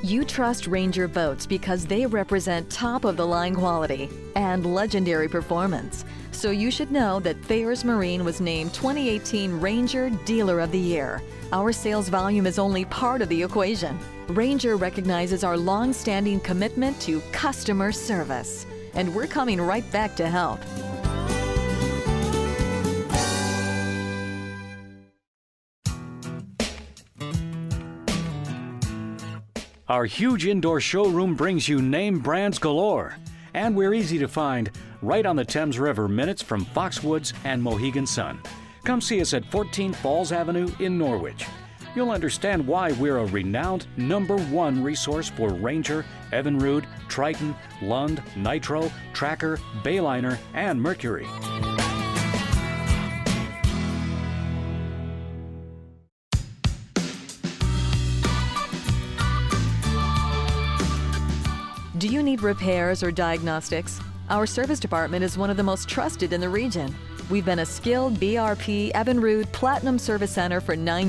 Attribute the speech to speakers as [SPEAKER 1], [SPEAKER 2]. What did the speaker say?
[SPEAKER 1] You trust Ranger boats because they represent top-of-the-line quality and legendary performance. So you should know that Thayer's Marine was named 2018 Ranger Dealer of the Year. Our sales volume is only part of the equation. Ranger recognizes our long-standing commitment to customer service, and we're coming right back to help.
[SPEAKER 2] Our huge indoor showroom brings you name brands galore, and we're easy to find right on the Thames River, minutes from Foxwoods and Mohegan Sun. Come see us at 14 Falls Avenue in Norwich. You'll understand why we're a renowned #1 resource for Ranger, Evinrude, Triton, Lund, Nitro, Tracker, Bayliner, and Mercury.
[SPEAKER 1] Do you need repairs or diagnostics? Our service department is one of the most trusted in the region. We've been a skilled BRP Evinrude Platinum Service Center for 9 years.